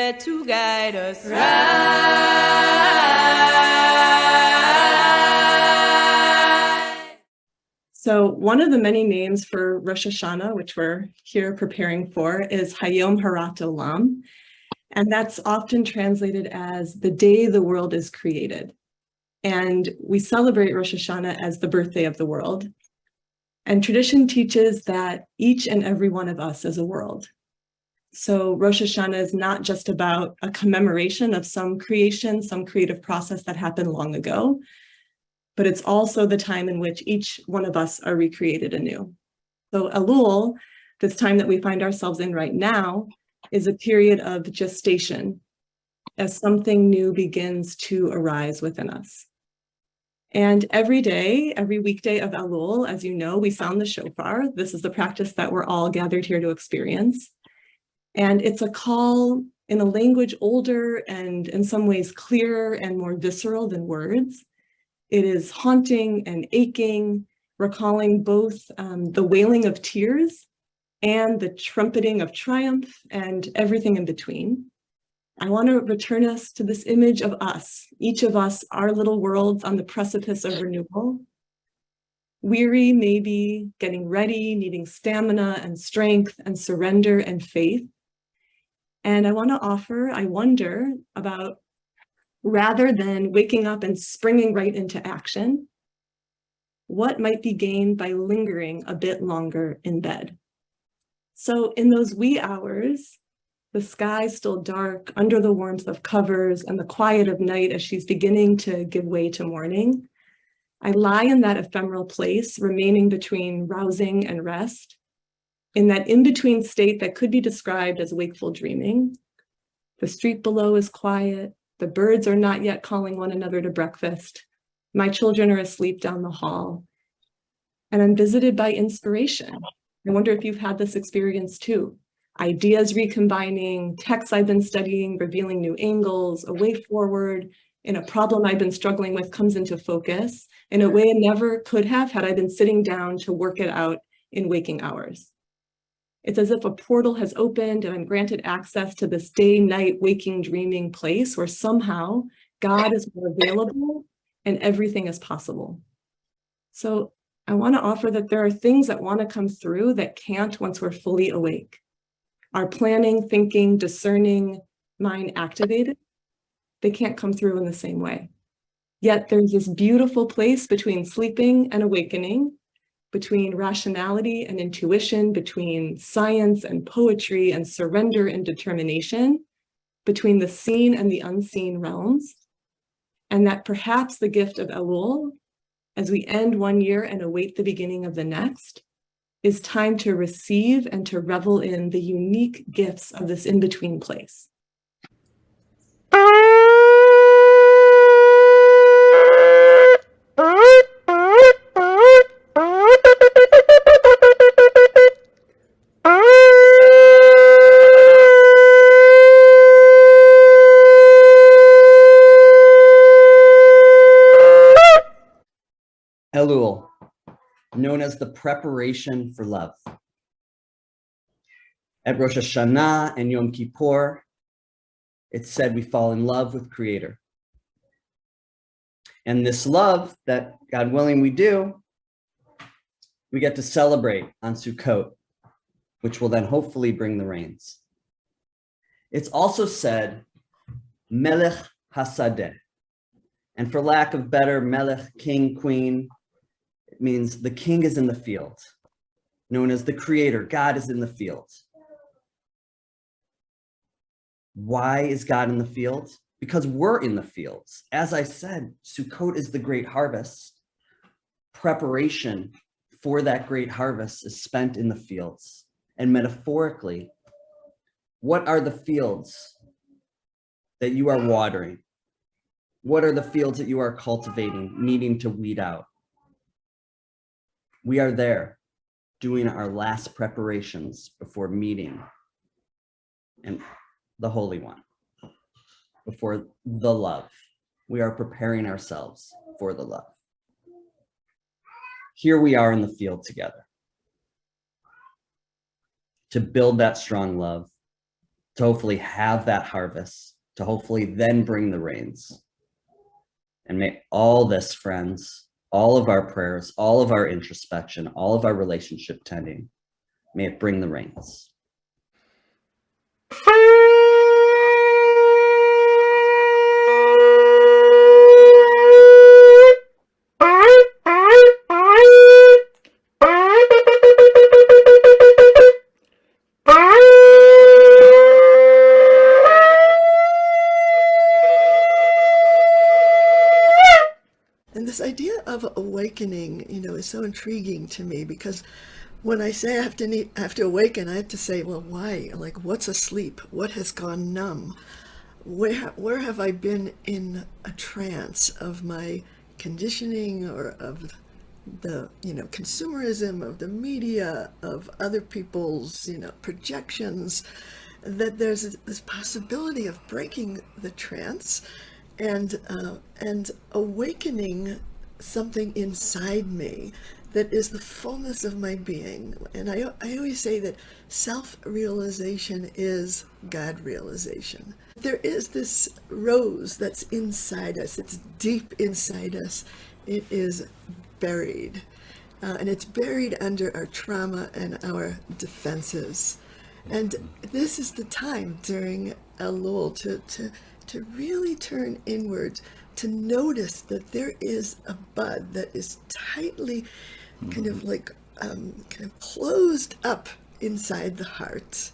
Spirit to guide us right. So one of the many names for Rosh Hashanah, which we're here preparing for, is Hayom Harat Olam. And that's often translated as the day the world is created. And we celebrate Rosh Hashanah as the birthday of the world. And tradition teaches that each and every one of us is a world. So Rosh Hashanah is not just about a commemoration of some creation, some creative process that happened long ago, but it's also the time in which each one of us are recreated anew. So Elul, this time that we find ourselves in right now, is a period of gestation as something new begins to arise within us. And every day, every weekday of Elul, as you know, we sound the shofar. This is the practice that we're all gathered here to experience. And it's a call in a language older and in some ways clearer and more visceral than words. It is haunting and aching, recalling both the wailing of tears and the trumpeting of triumph and everything in between. I want to return us to this image of us, each of us, our little worlds on the precipice of renewal. Weary, maybe, getting ready, needing stamina and strength and surrender and faith. And I want to offer, I wonder about, rather than waking up and springing right into action, what might be gained by lingering a bit longer in bed? So in those wee hours, the sky still dark under the warmth of covers and the quiet of night as she's beginning to give way to morning, I lie in that ephemeral place, remaining between rousing and rest, in that in-between state that could be described as wakeful dreaming. The street below is quiet. The birds are not yet calling one another to breakfast. My children are asleep down the hall. And I'm visited by inspiration. I wonder if you've had this experience too. Ideas recombining, texts I've been studying, revealing new angles, a way forward in a problem I've been struggling with comes into focus in a way it never could have had I been sitting down to work it out in waking hours. It's as if a portal has opened and I'm granted access to this day, night, waking, dreaming place where somehow God is more available and everything is possible. So I want to offer that there are things that want to come through that can't once we're fully awake. Our planning, thinking, discerning mind activated, they can't come through in the same way. Yet there's this beautiful place between sleeping and awakening, between rationality and intuition, between science and poetry and surrender and determination, between the seen and the unseen realms. And that perhaps the gift of Elul, as we end one year and await the beginning of the next, is time to receive and to revel in the unique gifts of this in-between place. Elul, known as the preparation for love. At Rosh Hashanah and Yom Kippur, it's said we fall in love with Creator. And this love that, God willing, we do, we get to celebrate on Sukkot, which will then hopefully bring the rains. It's also said, Melech Hasadeh. And for lack of better, Melech, king, queen, it means the king is in the field, known as the creator. God is in the field. Why is God in the field? Because we're in the fields. As I said, Sukkot is the great harvest. Preparation for that great harvest is spent in the fields. And metaphorically, what are the fields that you are watering? What are the fields that you are cultivating, needing to weed out? We are there doing our last preparations before meeting and the Holy One, before the love. We are preparing ourselves for the love. Here we are in the field together to build that strong love, to hopefully have that harvest, to hopefully then bring the rains. And may all this, friends, all of our prayers, all of our introspection, all of our relationship tending, may it bring the rains. And this idea of awakening, is so intriguing to me, because when I say I have to awaken, I have to say, well, why? Like, what's asleep? What has gone numb? Where have I been in a trance of my conditioning, or of the, consumerism of the media, of other people's, projections, that there's this possibility of breaking the trance and awakening something inside me that is the fullness of my being. And I always say that self-realization is God realization. There is this rose that's inside us. It's deep inside us. It is buried. And it's buried under our trauma and our defenses. And this is the time during Elul to really turn inward, to notice that there is a bud that is tightly kind of closed up inside the heart.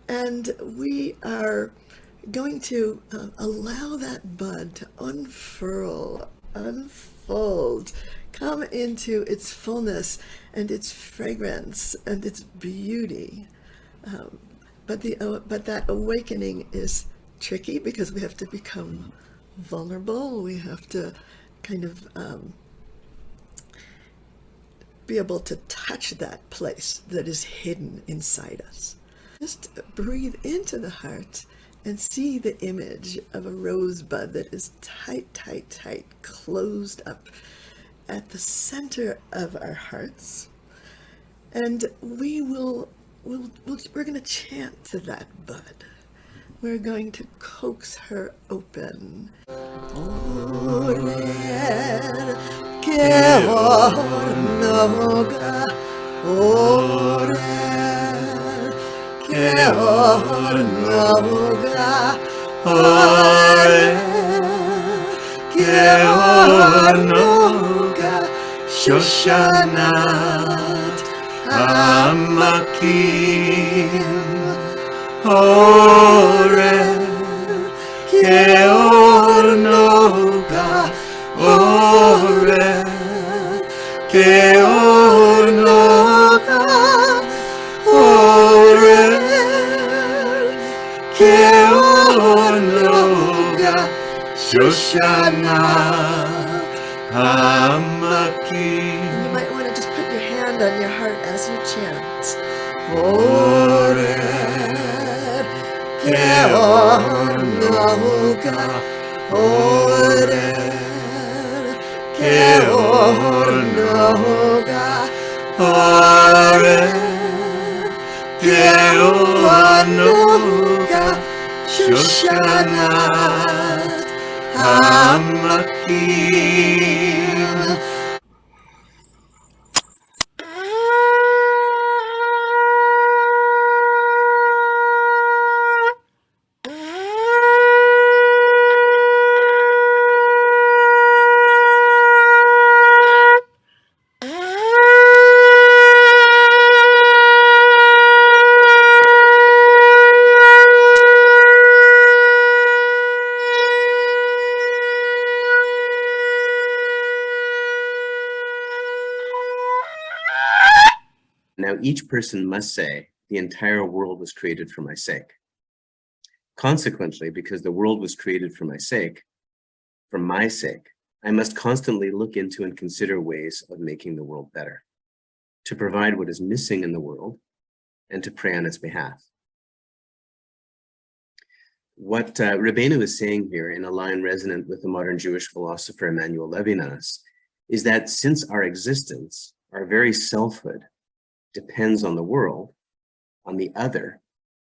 And we are going to allow that bud to unfurl, unfold, come into its fullness and its fragrance and its beauty. But that awakening is tricky, because we have to become vulnerable. We have to kind of be able to touch that place that is hidden inside us. Just breathe into the heart and see the image of a rosebud that is tight, tight, tight, closed up at the center of our hearts. And we're going to chant to that bud. We're going to coax her open. Shoshanat Hamakim Orel Keor Noga Orel Keor Noga Orel Keor Noga Shoshanat Hamakim. You might want to just put your hand on your heart as you chant. Orel Keor Noga Orel Keor Noga Orel Keor Noga Shoshanat Hamakim. Now each person must say, the entire world was created for my sake. Consequently, because the world was created for my sake, I must constantly look into and consider ways of making the world better, to provide what is missing in the world, and to pray on its behalf. What Rabbeinu is saying here, in a line resonant with the modern Jewish philosopher Emmanuel Levinas, is that since our existence, our very selfhood, depends on the world, on the other,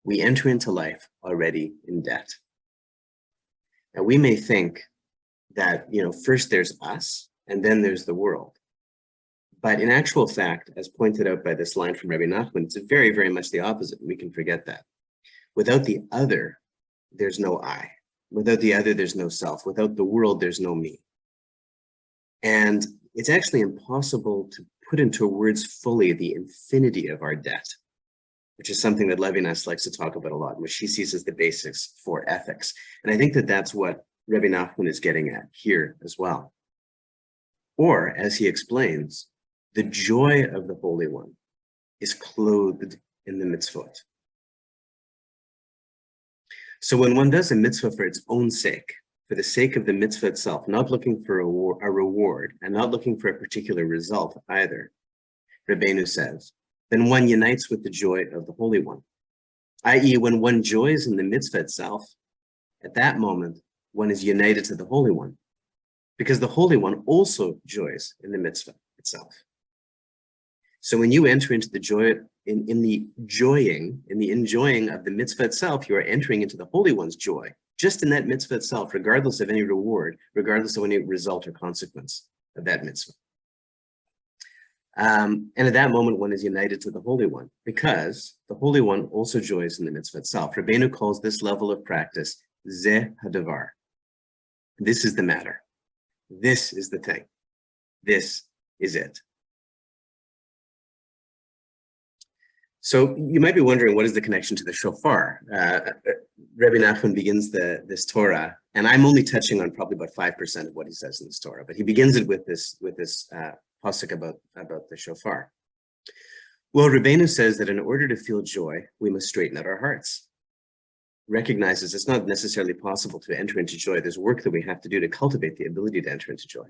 we enter into life already in debt. Now, we may think that, first there's us, and then there's the world. But in actual fact, as pointed out by this line from Rabbi Nachman, it's very, very much the opposite. We can forget that. Without the other, there's no I. Without the other, there's no self. Without the world, there's no me. And it's actually impossible to put into words fully the infinity of our debt, which is something that Levinas likes to talk about a lot, which he sees as the basics for ethics. And I think that that's what Rabbi Nachman is getting at here as well. Or, as he explains, the joy of the Holy One is clothed in the mitzvot. So when one does a mitzvah for its own sake, for the sake of the mitzvah itself, not looking for a reward and not looking for a particular result either, Rabbeinu says, then one unites with the joy of the Holy One. I.e., when one joys in the mitzvah itself, at that moment, one is united to the Holy One, because the Holy One also joys in the mitzvah itself. So when you enter into the joy, in the enjoying of the mitzvah itself, you are entering into the Holy One's joy, just in that mitzvah itself, regardless of any reward, regardless of any result or consequence of that mitzvah. And at that moment, one is united to the Holy One, because the Holy One also joys in the mitzvah itself. Rabbeinu calls this level of practice Zeh Hadavar. This is the matter. This is the thing. This is it. So you might be wondering, what is the connection to the shofar? Rabbi Nachman begins this Torah, and I'm only touching on probably about 5% of what he says in this Torah, but he begins it with this pasuk about the shofar. Well, Rabbeinu says that in order to feel joy, we must straighten out our hearts. Recognizes it's not necessarily possible to enter into joy. There's work that we have to do to cultivate the ability to enter into joy.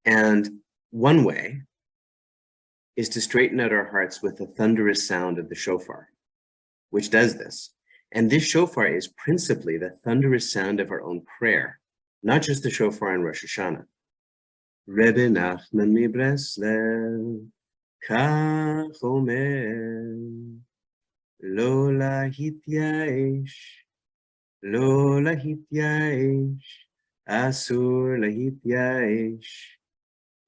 And one way is to straighten out our hearts with the thunderous sound of the shofar, which does this. And this shofar is principally the thunderous sound of our own prayer, not just the shofar in Rosh Hashanah. Rebbe Nachman mi Breslev, kach omer, lo lahityaesh, asur lahityaesh.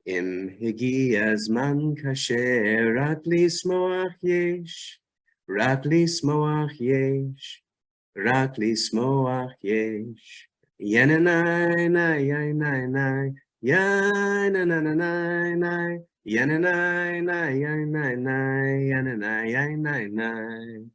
Im higi azman kasher rak lismoach yesh, rak lismoach yesh, rak lismoach yesh. Yananai nai yanai nai, yananai nai, yananai nai yanai nai, yananai yanai nai.